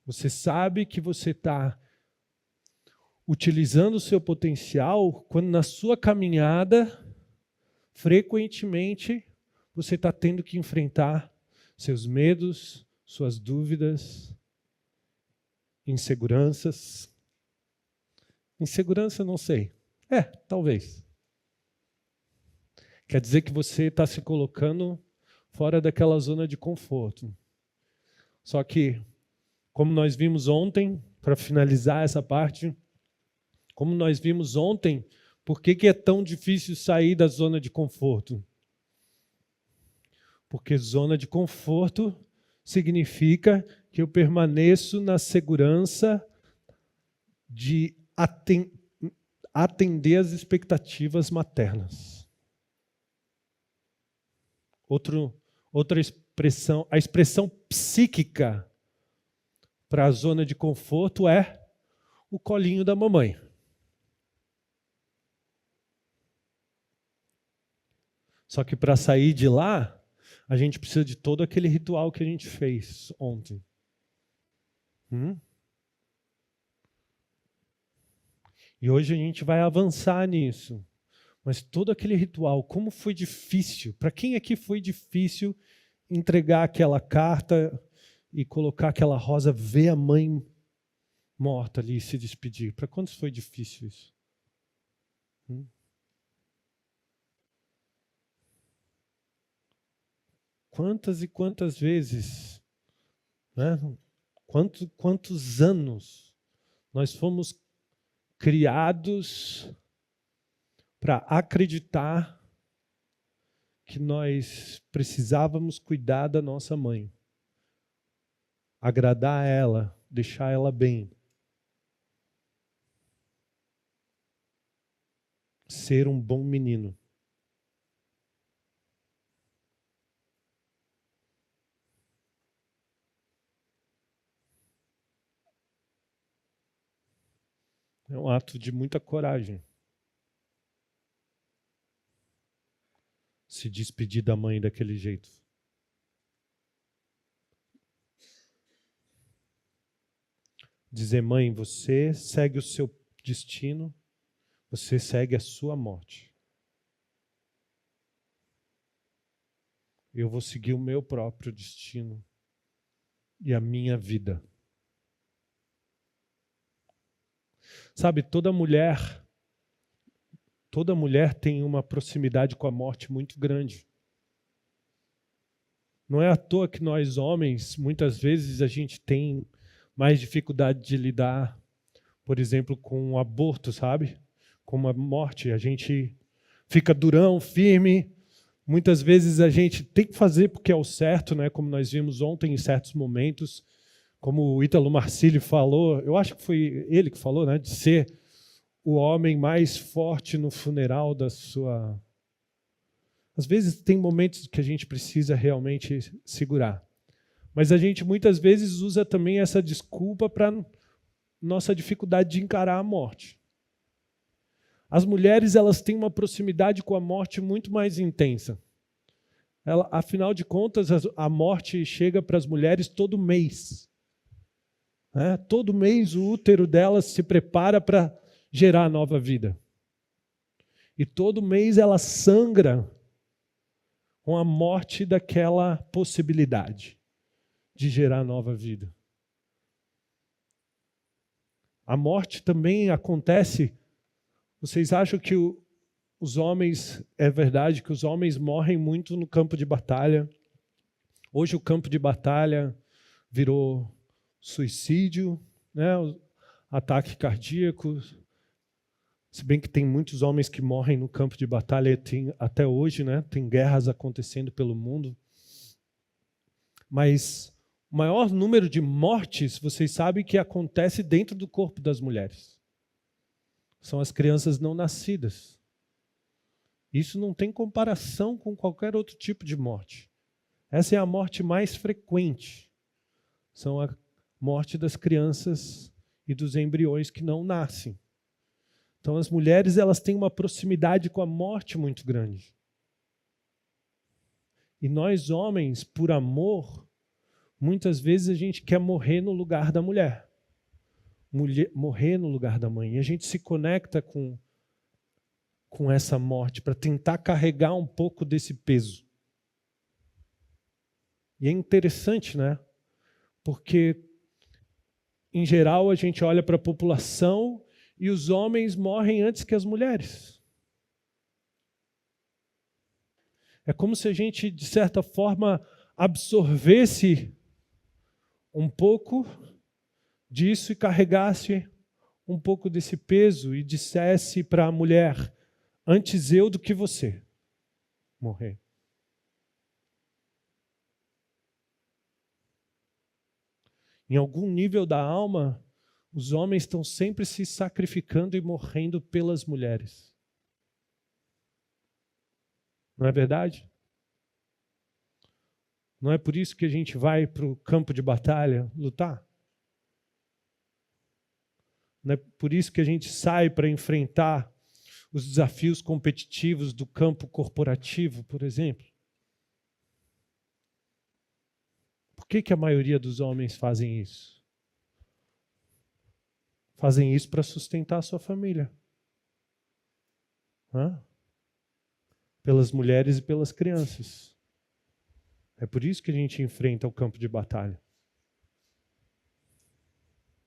Você sabe que você está utilizando o seu potencial quando na sua caminhada, frequentemente, você está tendo que enfrentar seus medos, suas dúvidas, inseguranças. Insegurança, não sei. Talvez. Quer dizer que você está se colocando fora daquela zona de conforto. Só que, como nós vimos ontem, para finalizar essa parte, como nós vimos ontem, por que é tão difícil sair da zona de conforto? Porque zona de conforto significa que eu permaneço na segurança de atender às expectativas maternas. Outra expressão, a expressão psíquica para a zona de conforto é o colinho da mamãe. Só que para sair de lá, a gente precisa de todo aquele ritual que a gente fez ontem. E hoje a gente vai avançar nisso. Mas todo aquele ritual, como foi difícil, para quem aqui foi difícil entregar aquela carta e colocar aquela rosa, ver a mãe morta ali e se despedir? Para quantos foi difícil isso? Quantas e quantas vezes, né? Quantos anos nós fomos criados para acreditar que nós precisávamos cuidar da nossa mãe, agradar ela, deixar ela bem, ser um bom menino. É um ato de muita coragem. Se despedir da mãe daquele jeito. Dizer, mãe, você segue o seu destino, você segue a sua morte. Eu vou seguir o meu próprio destino e a minha vida. Sabe, toda mulher tem uma proximidade com a morte muito grande. Não é à toa que nós homens, muitas vezes a gente tem mais dificuldade de lidar, por exemplo, com o aborto, sabe? Com a morte. A gente fica durão, firme. Muitas vezes a gente tem que fazer porque é o certo, né? Como nós vimos ontem em certos momentos. Como o Ítalo Marcilli falou, eu acho que foi ele que falou, né? De ser o homem mais forte no funeral da sua... Às vezes tem momentos que a gente precisa realmente segurar. Mas a gente muitas vezes usa também essa desculpa para nossa dificuldade de encarar a morte. As mulheres, elas têm uma proximidade com a morte muito mais intensa. Afinal de contas, a morte chega para as mulheres todo mês. Todo mês o útero delas se prepara para gerar nova vida. E todo mês ela sangra com a morte daquela possibilidade de gerar nova vida. A morte também acontece. Vocês acham que os homens, é verdade que os homens morrem muito no campo de batalha? Hoje o campo de batalha virou suicídio, né? Ataque cardíaco. Se bem que tem muitos homens que morrem no campo de batalha até hoje, né? Tem guerras acontecendo pelo mundo. Mas o maior número de mortes, vocês sabem que acontece dentro do corpo das mulheres. São as crianças não nascidas. Isso não tem comparação com qualquer outro tipo de morte. Essa é a morte mais frequente. São a morte das crianças e dos embriões que não nascem. Então as mulheres, elas têm uma proximidade com a morte muito grande. E nós homens, por amor, Muitas vezes a gente quer morrer no lugar da mulher, morrer no lugar da mãe. E a gente se conecta com essa morte para tentar carregar um pouco desse peso. E é interessante, né? Porque, em geral, a gente olha para a população e os homens morrem antes que as mulheres. É como se a gente, de certa forma, absorvesse um pouco disso e carregasse um pouco desse peso e dissesse para a mulher: antes eu do que você morrer. Em algum nível da alma, os homens estão sempre se sacrificando e morrendo pelas mulheres. Não é verdade? Não é por isso que a gente vai para o campo de batalha lutar? Não é por isso que a gente sai para enfrentar os desafios competitivos do campo corporativo, por exemplo? Por que a maioria dos homens fazem isso? Fazem isso para sustentar a sua família. Pelas mulheres e pelas crianças. É por isso que a gente enfrenta o campo de batalha.